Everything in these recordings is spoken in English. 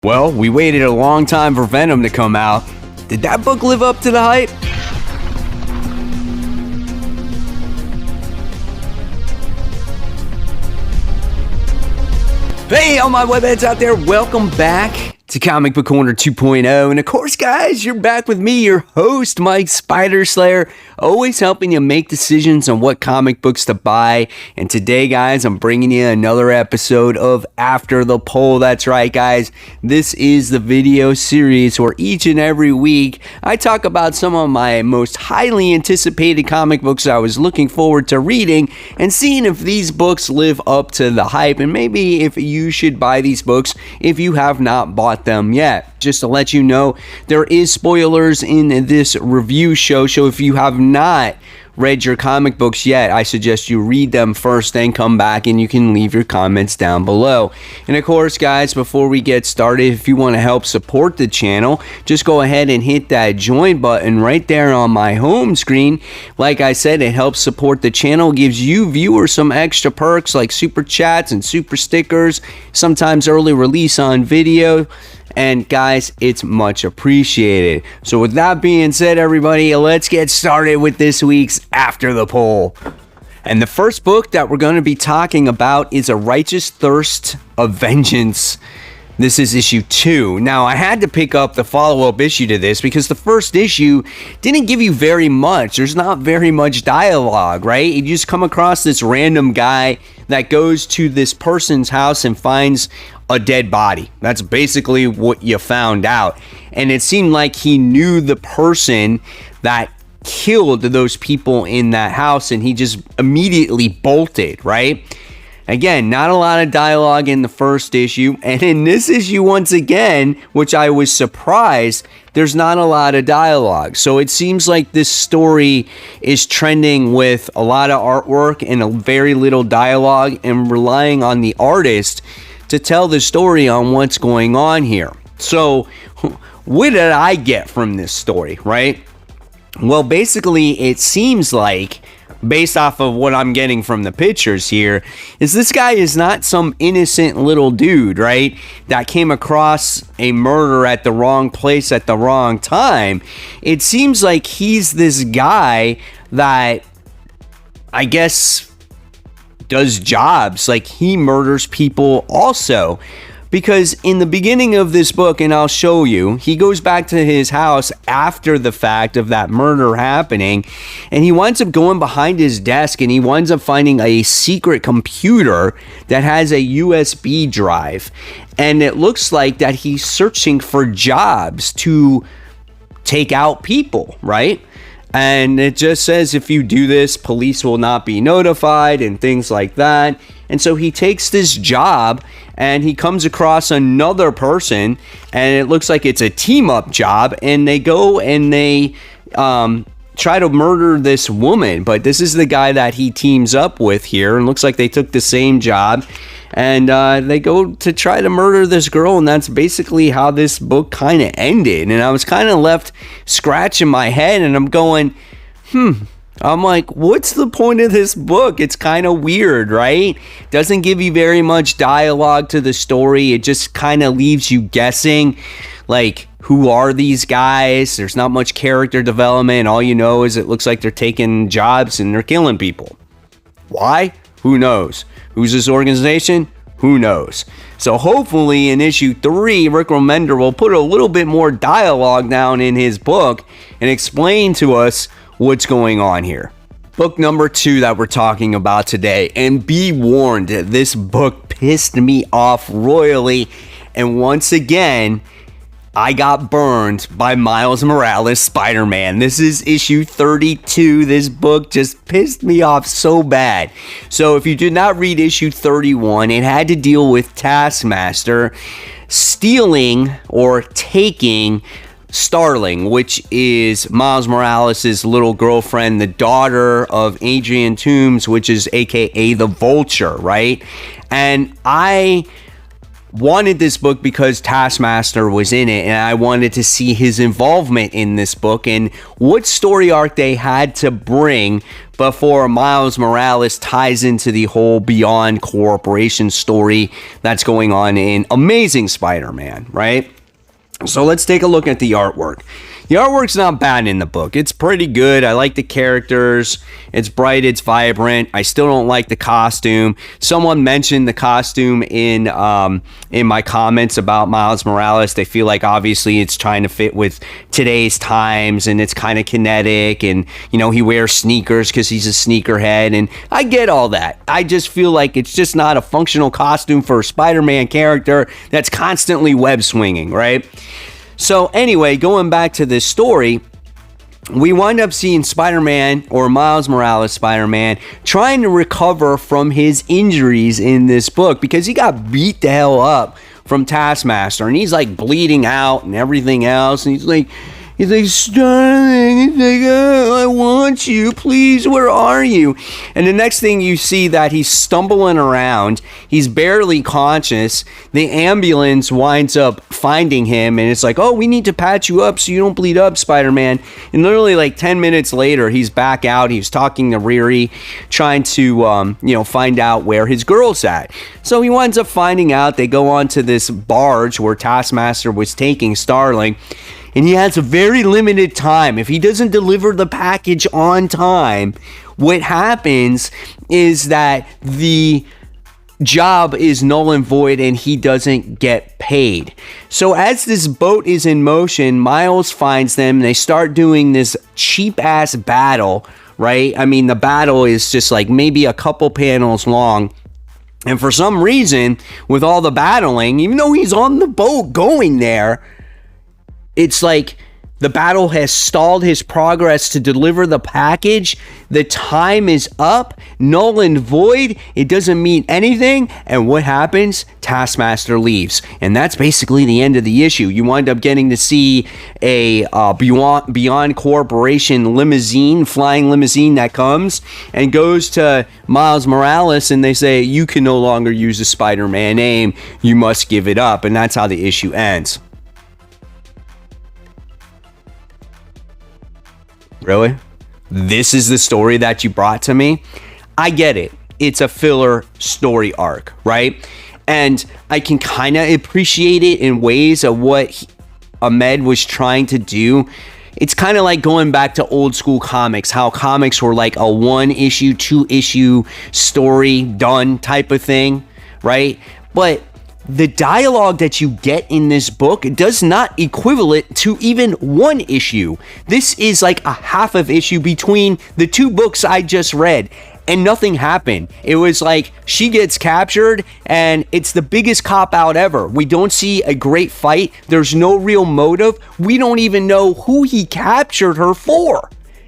Well, we waited a long time for Venom to come out. Did that book live up to the hype? Hey, all my webheads out there, welcome back to Comic Book Corner 2.0. And of course, guys, you're back with me, your host, Mike Spider Slayer, always helping you make decisions on what comic books to buy. And today, guys, I'm bringing you another episode of After the Poll. That's right, guys. This is the video series where each and every week I talk about some of my most highly anticipated comic books I was looking forward to reading and seeing if these books live up to the hype and maybe if you should buy these books if you have not bought them yet. Just to let you know, there is spoilers in this review show, so if you have not read your comic books yet, I suggest you read them first, then come back and you can leave your comments down below. And of course, guys, before we get started, if you want to help support the channel, just go ahead and hit that join button right there on my home screen. Like I said, it helps support the channel, gives you viewers some extra perks like super chats and super stickers, sometimes early release on video. And guys, it's much appreciated. So with that being said, everybody, let's get started with this week's After the Poll. And the first book that we're going to be talking about is A Righteous Thirst of Vengeance. This is issue 2. Now, I had to pick up the follow-up issue to this because the first issue didn't give you very much. There's not very much dialogue, right? You just come across this random guy that goes to this person's house and finds a dead body. That's basically what you found out. And it seemed like he knew the person that killed those people in that house and he just immediately bolted, right? Again, not a lot of dialogue in the first issue, and in this issue, once again, which I was surprised, there's not a lot of dialogue. So it seems like this story is trending with a lot of artwork and a very little dialogue and relying on the artist to tell the story on what's going on here. So what did I get from this story, right? Well, basically, it seems like, based off of what I'm getting from the pictures here, is this guy is not some innocent little dude, right? That came across a murder at the wrong place at the wrong time. It seems like he's this guy that, I guess, does jobs. Like, he murders people also. Because in the beginning of this book, and I'll show you, he goes back to his house after the fact of that murder happening, and he winds up going behind his desk and he winds up finding a secret computer that has a USB drive. And it looks like that he's searching for jobs to take out people, right? And it just says if you do this, police will not be notified and things like that. And so he takes this job and he comes across another person and it looks like it's a team up job, and they go and they try to murder this woman. But this is the guy that he teams up with here, and looks like they took the same job, and they go to try to murder this girl, and that's basically how this book kind of ended. And I was kind of left scratching my head, and I'm going, I'm like, what's the point of this book? It's kind of weird, right? Doesn't give you very much dialogue to the story. It just kind of leaves you guessing, like, who are these guys? There's not much character development. All you know is it looks like they're taking jobs and they're killing people. Why? Who knows? Who's this organization? Who knows? So hopefully in issue 3, Rick Remender will put a little bit more dialogue down in his book and explain to us what's going on here. Book number 2 that we're talking about today, and be warned, this book pissed me off royally, and once again, I got burned by Miles Morales' Spider-Man. This is issue 32. This book just pissed me off so bad. So if you did not read issue 31, it had to deal with Taskmaster stealing or taking Starling, which is Miles Morales' little girlfriend, the daughter of Adrian Toomes, which is aka the Vulture, right? And I wanted this book because Taskmaster was in it, and I wanted to see his involvement in this book and what story arc they had to bring before Miles Morales ties into the whole Beyond Corporation story that's going on in Amazing Spider-Man, right? So let's take a look at the artwork. The artwork's not bad in the book. It's pretty good. I like the characters. It's bright. It's vibrant. I still don't like the costume. Someone mentioned the costume in my comments about Miles Morales. They feel like obviously it's trying to fit with today's times, and it's kind of kinetic, and he wears sneakers because he's a sneakerhead, and I get all that. I just feel like it's just not a functional costume for a Spider-Man character that's constantly web swinging, right? So anyway, going back to this story, we wind up seeing Spider-Man, or Miles Morales Spider-Man, trying to recover from his injuries in this book because he got beat the hell up from Taskmaster, and he's like bleeding out and everything else, and he's like, Starling, oh, I want you, please, where are you? And the next thing you see that he's stumbling around, he's barely conscious, the ambulance winds up finding him, and it's like, oh, we need to patch you up so you don't bleed up, Spider-Man. And literally like 10 minutes later, he's back out, he's talking to Riri, trying to, find out where his girl's at. So he winds up finding out. They go onto this barge where Taskmaster was taking Starling, and he has a very limited time. If he doesn't deliver the package on time, what happens is that the job is null and void and he doesn't get paid. So as this boat is in motion, Miles finds them. They start doing this cheap ass battle, right? I mean, the battle is just like maybe a couple panels long. And for some reason, with all the battling, even though he's on the boat going there, it's like the battle has stalled his progress to deliver the package. The time is up, null and void. It doesn't mean anything. And what happens? Taskmaster leaves. And that's basically the end of the issue. You wind up getting to see a Beyond Corporation flying limousine that comes and goes to Miles Morales, and they say, you can no longer use the Spider-Man name. You must give it up. And that's how the issue ends. Really? This is the story that you brought to me? I get it. It's a filler story arc, right? And I can kind of appreciate it in ways of what Ahmed was trying to do. It's kind of like going back to old school comics, how comics were like a 1-issue, 2-issue story done type of thing, right? But the dialogue that you get in this book does not equivalent to even 1 issue. This is like a half of issue between the 2 books I just read, and nothing happened. It was like she gets captured, and it's the biggest cop-out ever. We don't see a great fight. There's no real motive. We don't even know who he captured her for.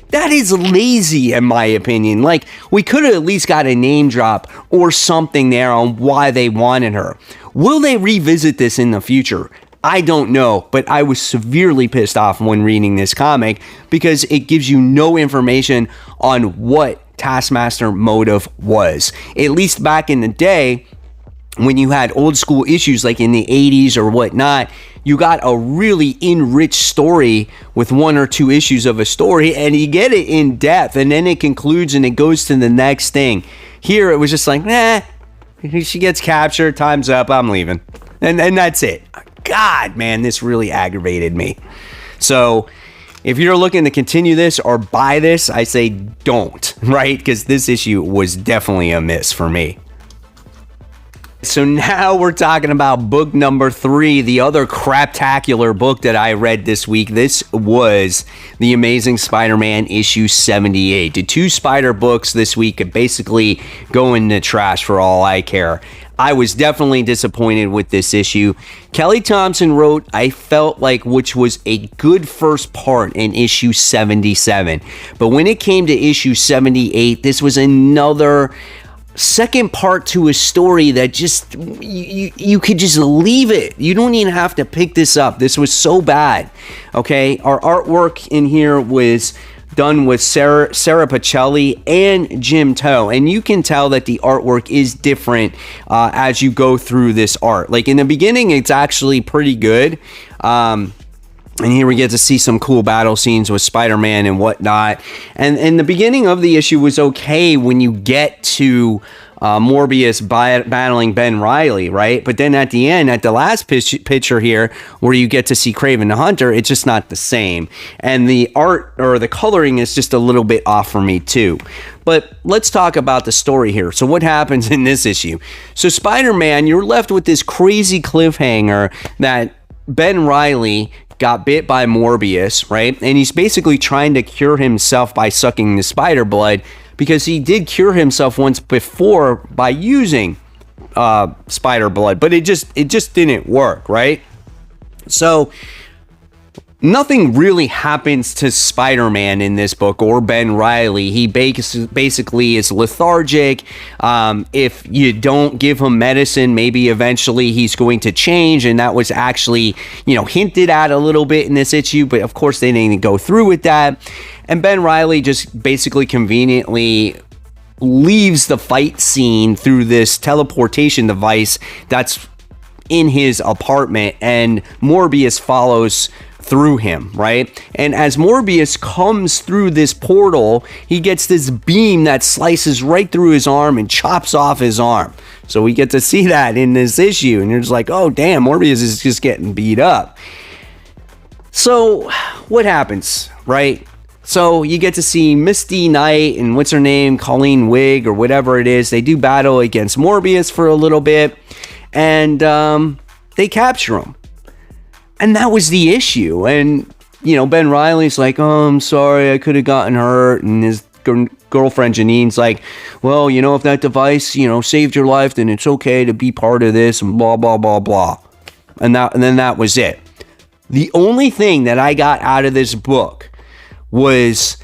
That is lazy, in my opinion. Like, we could have at least got a name drop or something there on why they wanted her. Will they revisit this in the future? I don't know, but I was severely pissed off when reading this comic because it gives you no information on what Taskmaster motive was. At least back in the day, when you had old school issues like in the 80s or whatnot, you got a really enriched story with 1 or 2 issues of a story, and you get it in depth, and then it concludes and it goes to the next thing. Here, it was just like, she gets captured, time's up, I'm leaving. And that's it. God, man, this really aggravated me. So if you're looking to continue this or buy this, I say don't, right? Because this issue was definitely a miss for me. So now we're talking about book number 3, the other craptacular book that I read this week. This was The Amazing Spider-Man issue 78. The 2 Spider books this week basically go in the trash for all I care. I was definitely disappointed with this issue. Kelly Thompson wrote, I felt like, which was a good first part in issue 77. But when it came to issue 78, this was another second part to a story that just you could just leave it. You don't even have to pick this up. This was so bad. Okay, our artwork in here was done with Sarah Pacelli and Jim Toe, and you can tell that the artwork is different as you go through this art. Like in the beginning, it's actually pretty good. And here we get to see some cool battle scenes with Spider-Man and whatnot. And the beginning of the issue was okay when you get to Morbius battling Ben Reilly, right? But then at the end, at the last picture here, where you get to see Kraven the Hunter, it's just not the same. And the art or the coloring is just a little bit off for me too. But let's talk about the story here. So what happens in this issue? So Spider-Man, you're left with this crazy cliffhanger that Ben Reilly got bit by Morbius, right? And he's basically trying to cure himself by sucking the spider blood, because he did cure himself once before by using spider blood, but it just didn't work, right? So nothing really happens to Spider-Man in this book or Ben Reilly. He basically is lethargic. If you don't give him medicine, maybe eventually he's going to change, and that was actually, hinted at a little bit in this issue, but of course they didn't go through with that. And Ben Reilly just basically conveniently leaves the fight scene through this teleportation device that's in his apartment, and Morbius follows through him, right? And as Morbius comes through this portal, he gets this beam that slices right through his arm and chops off his arm. So we get to see that in this issue, and you're just like, oh damn, Morbius is just getting beat up. So what happens, right? So you get to see Misty Knight and what's her name, Colleen Wig or whatever it is. They do battle against Morbius for a little bit, and they capture him. And that was the issue. And, Ben Reilly's like, oh, I'm sorry, I could have gotten hurt. And his girlfriend Janine's like, well, if that device, saved your life, then it's okay to be part of this, and blah, blah, blah, blah. And then that was it. The only thing that I got out of this book was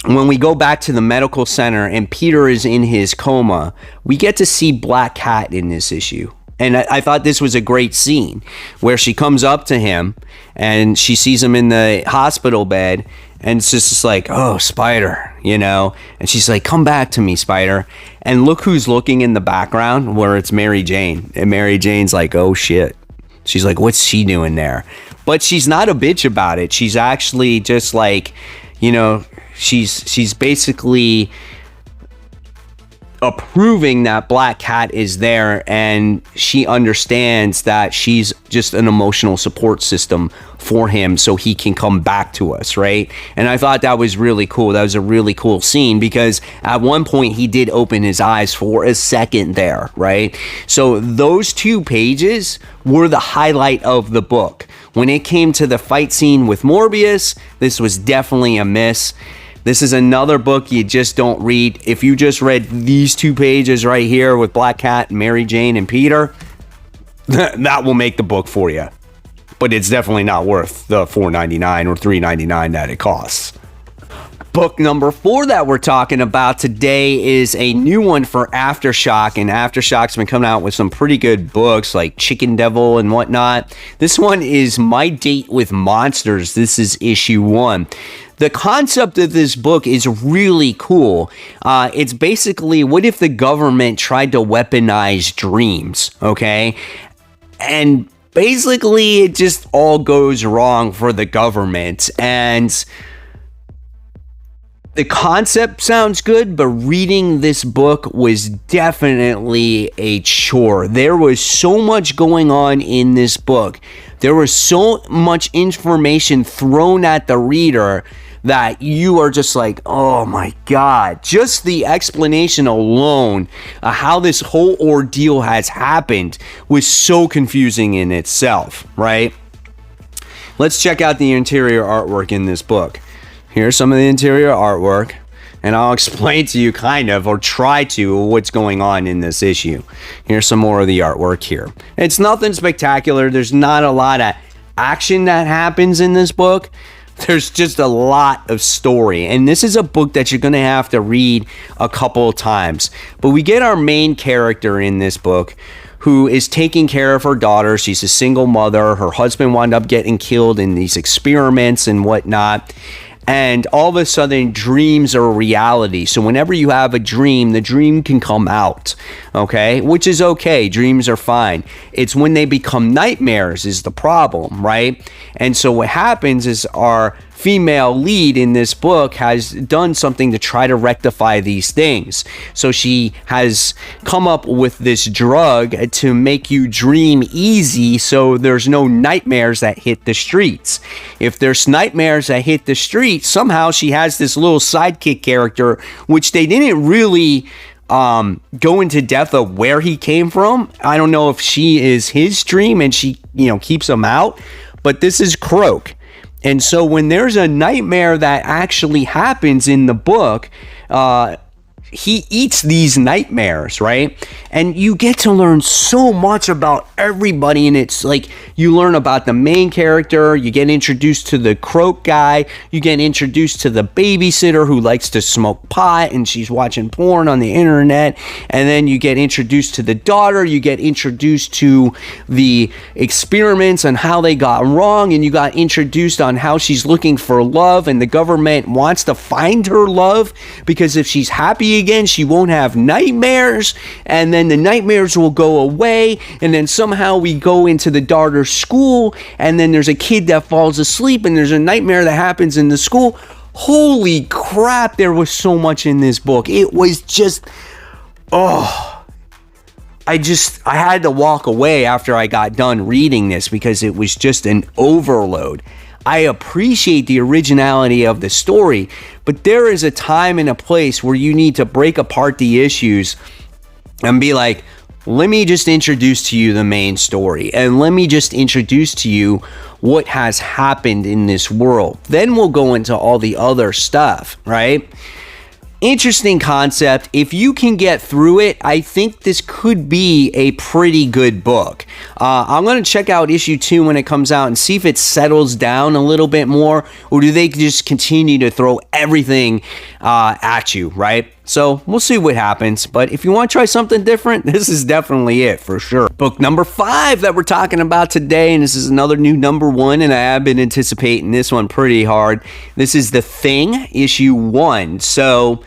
when we go back to the medical center and Peter is in his coma, we get to see Black Cat in this issue. And I thought this was a great scene where she comes up to him and she sees him in the hospital bed, and it's just like, oh, Spider, and she's like, come back to me, Spider. And look who's looking in the background, where it's Mary Jane. And Mary Jane's like, oh shit. She's like, what's she doing there? But she's not a bitch about it. She's actually just like, she's basically approving that Black Cat is there, and she understands that she's just an emotional support system for him so he can come back to us, right? And I thought that was really cool. That was a really cool scene, because at one point he did open his eyes for a second there, right? So those 2 pages were the highlight of the book. When it came to the fight scene with Morbius, this was definitely a miss. This is another book you just don't read. If you just read these 2 pages right here with Black Cat, Mary Jane, and Peter, that will make the book for you. But it's definitely not worth the $4.99 or $3.99 that it costs. Book number 4 that we're talking about today is a new one for Aftershock, and Aftershock's been coming out with some pretty good books like Chicken Devil and whatnot. This one is My Date with Monsters. This is issue 1. The concept of this book is really cool. It's basically, what if the government tried to weaponize dreams, okay? And basically, it just all goes wrong for the government. And the concept sounds good, but reading this book was definitely a chore. There was so much going on in this book. There was so much information thrown at the reader that you are just like, oh my God. Just the explanation alone of how this whole ordeal has happened was so confusing in itself, right? Let's check out the interior artwork in this book. Here's some of the interior artwork, and I'll explain to you kind of, or try to, what's going on in this issue. Here's some more of the artwork here. It's nothing spectacular. There's not a lot of action that happens in this book. There's just a lot of story, and this is a book that you're going to have to read a couple of times. But we get our main character in this book who is taking care of her daughter. She's a single mother. Her husband wound up getting killed in these experiments and whatnot. and all of a sudden dreams are a reality. So whenever you have a dream, the dream can come out, okay? Which is okay. Dreams are fine. It's when they become nightmares is the problem, right? And so what happens is our female lead in this book has done something to try to rectify these things. So she has come up with this drug to make you dream easy so there's no nightmares that hit the streets. If there's nightmares that hit the streets, somehow she has this little sidekick character, which they didn't really go into depth of where he came from. I don't know if she is his dream and she, keeps him out, but this is Croak. And so when there's a nightmare that actually happens in the book, he eats these nightmares, right? And you get to learn so much about everybody, and it's like you learn about the main character, you get introduced to the Croak guy, you get introduced to the babysitter who likes to smoke pot and she's watching porn on the internet, and then you get introduced to the daughter, you get introduced to the experiments and how they got wrong, and you got introduced on how she's looking for love and the government wants to find her love because if she's happy again, she won't have nightmares, and then the nightmares will go away, and then somehow we go into the daughter's school, and then there's a kid that falls asleep, and there's a nightmare that happens in the school. Holy crap, there was so much in this book. It was just, I had to walk away after I got done reading this because it was just an overload. I appreciate the originality of the story, but there is a time and a place where you need to break apart the issues and be like, let me just introduce to you the main story, and let me just introduce to you what has happened in this world. Then we'll go into all the other stuff, right? Interesting concept. If you can get through it, I think this could be a pretty good book. I'm going to check out issue 2 when it comes out and see if it settles down a little bit more, or do they just continue to throw everything at you, right? So we'll see what happens. But if you want to try something different, this is definitely it for sure. Book number 5 that we're talking about today, and this is another new number 1, and I have been anticipating this one pretty hard. This is The Thing, issue 1. So,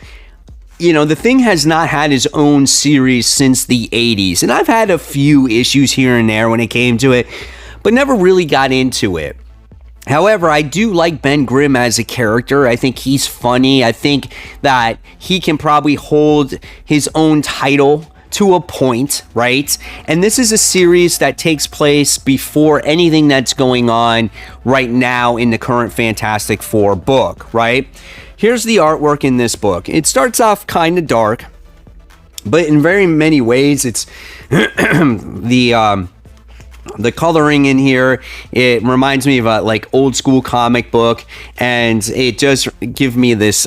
The Thing has not had his own series since the 80s, and I've had a few issues here and there when it came to it, but never really got into it. However, I do like Ben Grimm as a character. I think he's funny. I think that he can probably hold his own title to a point, right? And this is a series that takes place before anything that's going on right now in the current Fantastic Four book, right? Here's the artwork in this book. It starts off kind of dark, but in very many ways, it's the coloring in here, it reminds me of a old school comic book, and it does give me this,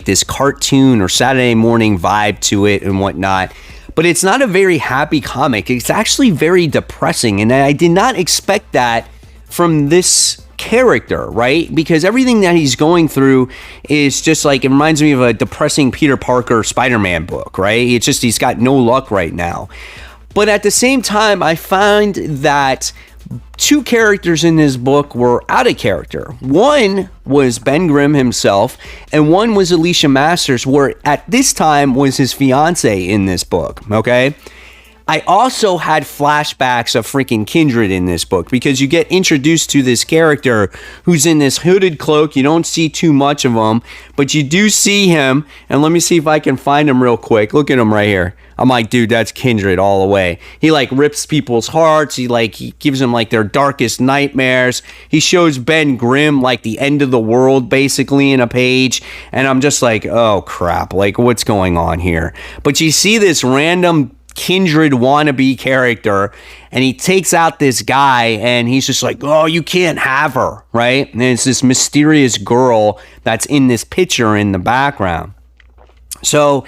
this cartoon or Saturday morning vibe to it and whatnot. But it's not a very happy comic. It's actually very depressing, and I did not expect that from this character, right? Because everything that he's going through is just it reminds me of a depressing Peter Parker Spider-Man book, right? It's just he's got no luck right now. But at the same time, I find that 2 characters in this book were out of character. One was Ben Grimm himself, and one was Alicia Masters, where at this time was his fiance in this book, okay? I also had flashbacks of freaking Kindred in this book because you get introduced to this character who's in this hooded cloak. You don't see too much of him, but you do see him. And let me see if I can find him real quick. Look at him right here. I'm like, dude, that's Kindred all the way. He rips people's hearts. He gives them their darkest nightmares. He shows Ben Grimm the end of the world basically in a page. And I'm just like, oh crap, what's going on here? But you see this random Kindred wannabe character, and he takes out this guy, and he's just like, oh, you can't have her, right? And it's this mysterious girl that's in this picture in the background. So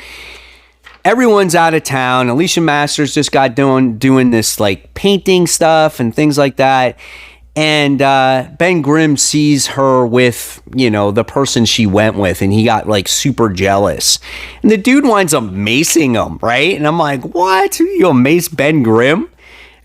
everyone's out of town. Alicia Masters just got doing this painting stuff and things like that. And Ben Grimm sees her with, the person she went with, and he got super jealous. And the dude winds up macing him, right? And I'm like, what? You mace Ben Grimm?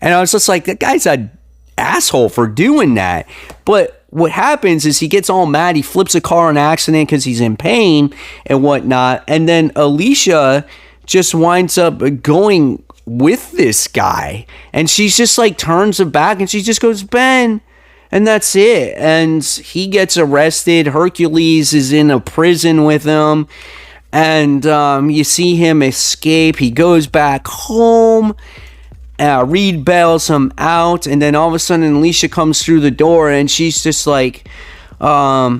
And I was just like, that guy's an asshole for doing that. But what happens is he gets all mad. He flips a car in an accident because he's in pain and whatnot. And then Alicia just winds up going with this guy. And she's just like turns her back and she just goes, Ben. And that's it. And he gets arrested. Hercules is in a prison with him. And you see him escape. He goes back home. Reed bails him out, and then all of a sudden Alicia comes through the door, and she's just like, I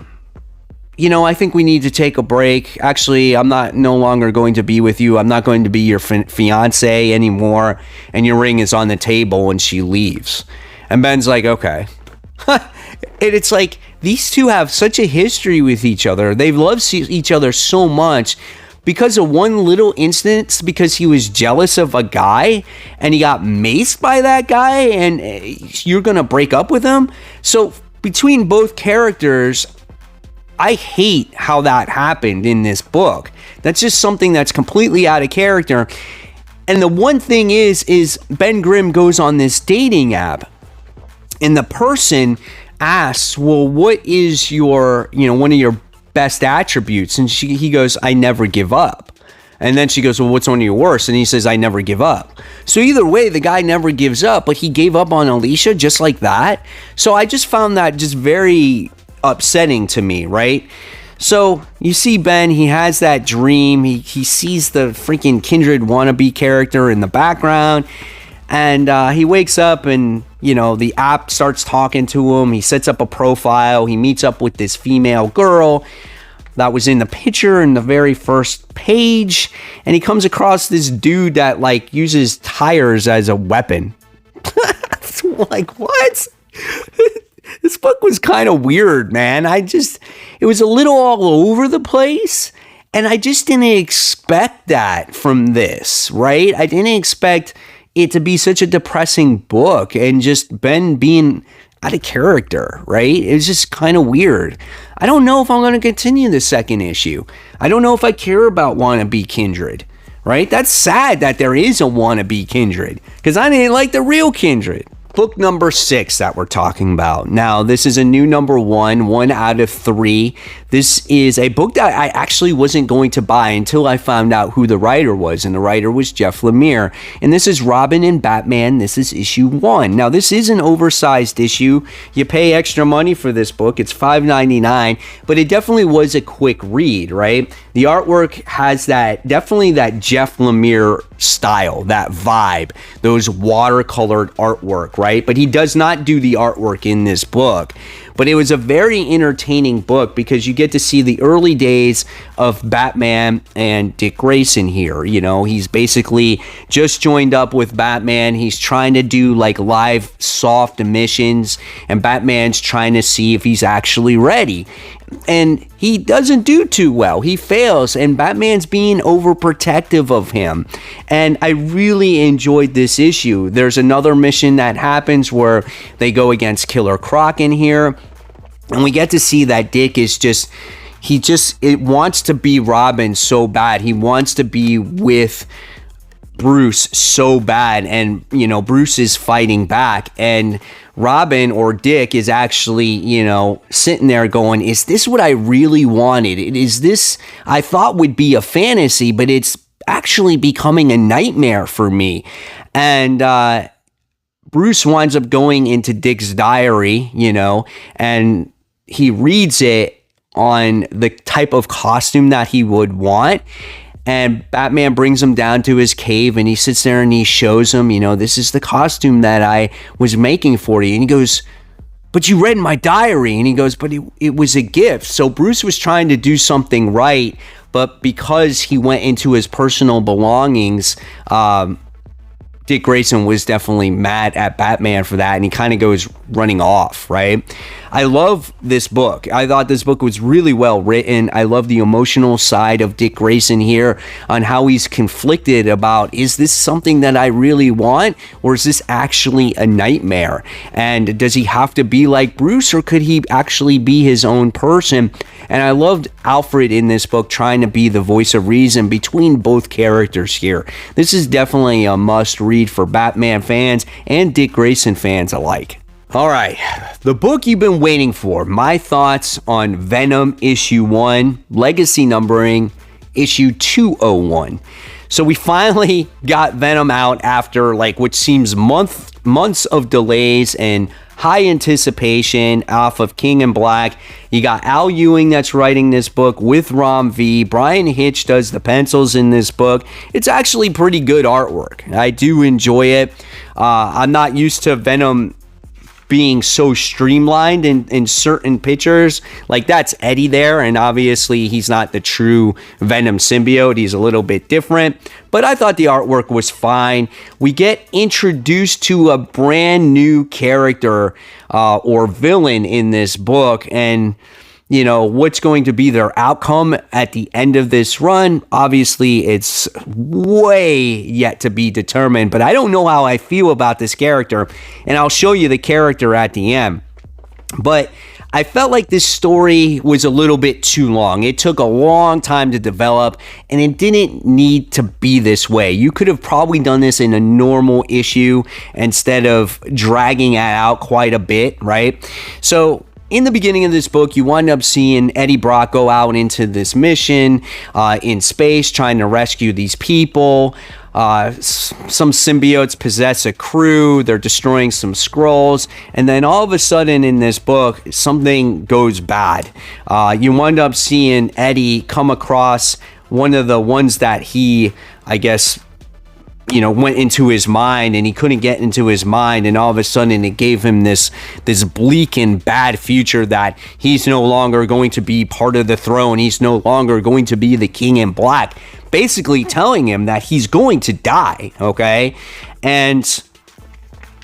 think we need to take a break. Actually, I'm no longer going to be with you. I'm not going to be your fiance anymore, and your ring is on the table, and she leaves. And Ben's like, okay. And it's like, these two have such a history with each other. They've loved each other so much. Because of one little instance, because he was jealous of a guy and he got maced by that guy and you're going to break up with him. So between both characters, I hate how that happened in this book. That's just something that's completely out of character. And the one thing is Ben Grimm goes on this dating app and the person asks, well, what is your, one of your best attributes? And he goes, I never give up. And then she goes, well, what's one of your worst? And he says, I never give up. So either way, the guy never gives up, but he gave up on Alicia just like that. So I just found that just very upsetting to me, right? So you see Ben, he has that dream. He sees the freaking Kindred wannabe character in the background. And he wakes up and, the app starts talking to him. He sets up a profile. He meets up with this female girl that was in the picture in the very first page. And he comes across this dude that, uses tires as a weapon. Like, what? This book was kind of weird, man. It was a little all over the place. And I just didn't expect that from this, right? I didn't expect it to be such a depressing book and just Ben being out of character, right? It was just kind of weird. I don't know if I'm going to continue the second issue. I don't know if I care about wannabe Kindred, right? That's sad that there is a wannabe Kindred because I didn't like the real Kindred. Book number 6 that we're talking about. Now, this is a new number 1 out of 3. This is a book that I actually wasn't going to buy until I found out who the writer was, and the writer was Jeff Lemire. And this is Robin and Batman. This is issue 1. Now, this is an oversized issue. You pay extra money for this book. It's $5.99, but it definitely was a quick read, right? The artwork has definitely that Jeff Lemire style, that vibe, those watercolored artwork, right? But he does not do the artwork in this book. But it was a very entertaining book because you get to see the early days of Batman and Dick Grayson here. He's basically just joined up with Batman. He's trying to do live soft missions, and Batman's trying to see if he's actually ready. And he doesn't do too well. He fails, and Batman's being overprotective of him. And I really enjoyed this issue. There's another mission that happens where they go against Killer Croc in here, and we get to see that Dick is it wants to be Robin so bad. He wants to be with Bruce so bad, and Bruce is fighting back, and Robin or Dick is actually sitting there going, is this what I really wanted? Is this I thought would be a fantasy, but it's actually becoming a nightmare for me. And Bruce winds up going into Dick's diary, and he reads it on the type of costume that he would want. And Batman brings him down to his cave, and he sits there and he shows him, this is the costume that I was making for you. And he goes, but you read my diary. And he goes, but it was a gift. So Bruce was trying to do something right, but because he went into his personal belongings, Dick Grayson was definitely mad at Batman for that, and he kind of goes running off, right? I love this book. I thought this book was really well written. I love the emotional side of Dick Grayson here on how he's conflicted about, is this something that I really want, or is this actually a nightmare? And does he have to be like Bruce, or could he actually be his own person? And I loved Alfred in this book trying to be the voice of reason between both characters here. This is definitely a must read for Batman fans and Dick Grayson fans alike. All right, the book you've been waiting for. My thoughts on Venom issue 1, legacy numbering, issue 201. So we finally got Venom out after which seems months of delays and high anticipation off of King in Black. You got Al Ewing that's writing this book with Rom V. Brian Hitch does the pencils in this book. It's actually pretty good artwork. I do enjoy it. I'm not used to Venom being so streamlined in certain pictures. Like, that's Eddie there, and obviously he's not the true Venom symbiote. He's a little bit different, but I thought the artwork was fine. We get introduced to a brand new character or villain in this book, and what's going to be their outcome at the end of this run. Obviously, it's way yet to be determined, but I don't know how I feel about this character, and I'll show you the character at the end. But I felt like this story was a little bit too long. It took a long time to develop, and it didn't need to be this way. You could have probably done this in a normal issue instead of dragging it out quite a bit, right? So in the beginning of this book, you wind up seeing Eddie Brock go out into this mission in space, trying to rescue these people. Some symbiotes possess a crew. They're destroying some scrolls. And then all of a sudden in this book, something goes bad. You wind up seeing Eddie come across one of the ones that he, I guess, went into his mind, and he couldn't get into his mind, and all of a sudden it gave him this bleak and bad future that he's no longer going to be part of the throne. He's no longer going to be the King in Black, basically telling him that he's going to die, okay? And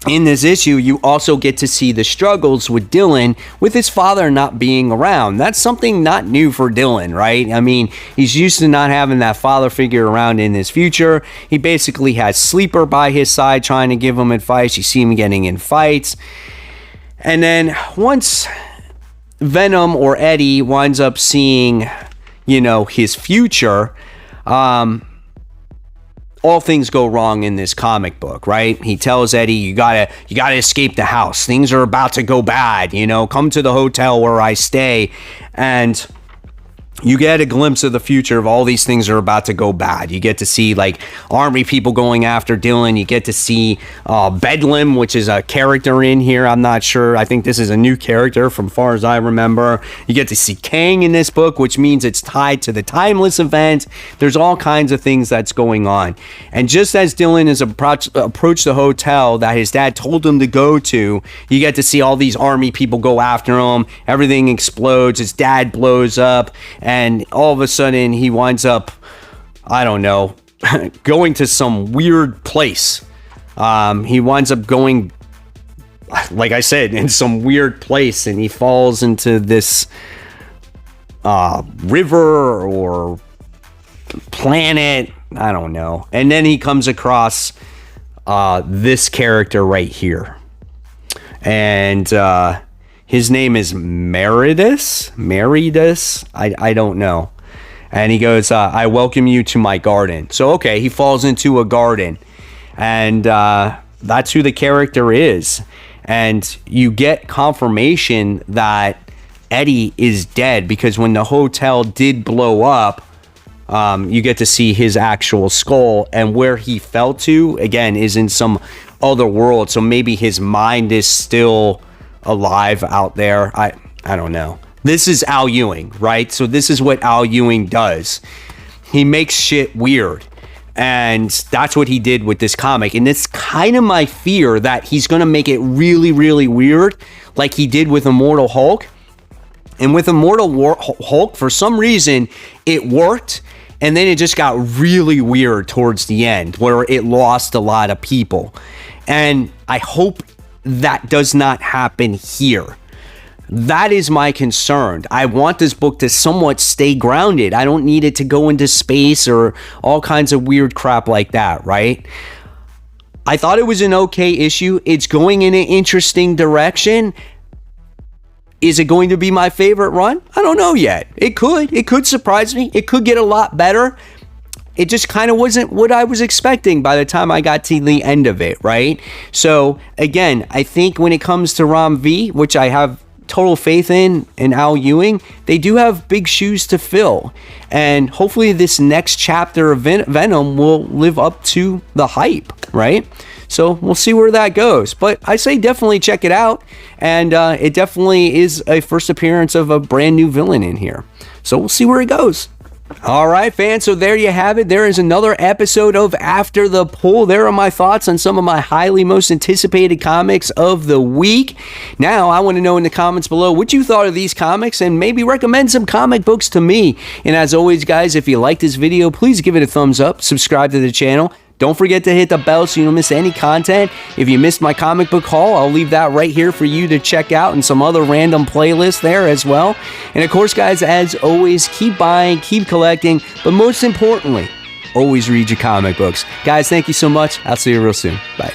in this issue, you also get to see the struggles with Dylan with his father not being around. That's something not new for Dylan, right? I mean, he's used to not having that father figure around in his future. He basically has Sleeper by his side trying to give him advice. You see him getting in fights. And then once Venom or Eddie winds up seeing, his future, all things go wrong in this comic book, right? He tells Eddie, you gotta escape the house. Things are about to go bad, come to the hotel where I stay. And you get a glimpse of the future of all these things are about to go bad. You get to see army people going after Dylan. You get to see Bedlam, which is a character in here. I'm not sure. I think this is a new character from far as I remember. You get to see Kang in this book, which means it's tied to the Timeless event. There's all kinds of things that's going on. And just as Dylan is approached the hotel that his dad told him to go to, you get to see all these army people go after him. Everything explodes. His dad blows up. And all of a sudden, he winds up, I don't know, going to some weird place. He winds up going, like I said, in some weird place. And he falls into this river or planet. I don't know. And then he comes across this character right here. And his name is Meridus. I don't know. And he goes, I welcome you to my garden. So, okay, he falls into a garden. And that's who the character is. And you get confirmation that Eddie is dead, because when the hotel did blow up, you get to see his actual skull. And where he fell to, again, is in some other world. So maybe his mind is still alive out there. I don't know. This is Al Ewing, right? So this is what Al Ewing does. He makes shit weird. And that's what he did with this comic. And it's kind of my fear that he's going to make it really, really weird, like he did with Immortal Hulk. And with Immortal Hulk, for some reason, it worked. And then it just got really weird towards the end, where it lost a lot of people. And I hope that does not happen here. That is my concern. I want this book to somewhat stay grounded. I don't need it to go into space or all kinds of weird crap like that, right? I thought it was an okay issue. It's going in an interesting direction. Is it going to be my favorite run? I don't know yet. It could surprise me. It could get a lot better. it just kind of wasn't what I was expecting by the time I got to the end of it, right? So again, I think when it comes to Rom V, which I have total faith in, and Al Ewing, they do have big shoes to fill, and hopefully this next chapter of Venom will live up to the hype, right? So we'll see where that goes, but I say definitely check it out, and it definitely is a first appearance of a brand new villain in here, so we'll see where it goes. All right, fans, so there you have it. There is another episode of After the Poll. There are my thoughts on some of my highly most anticipated comics of the week. Now, I want to know in the comments below what you thought of these comics, and maybe recommend some comic books to me. And as always, guys, if you like this video, please give it a thumbs up, subscribe to the channel. Don't forget to hit the bell so you don't miss any content. If you missed my comic book haul, I'll leave that right here for you to check out, and some other random playlists there as well. And of course, guys, as always, keep buying, keep collecting, but most importantly, always read your comic books. Guys, thank you so much. I'll see you real soon. Bye.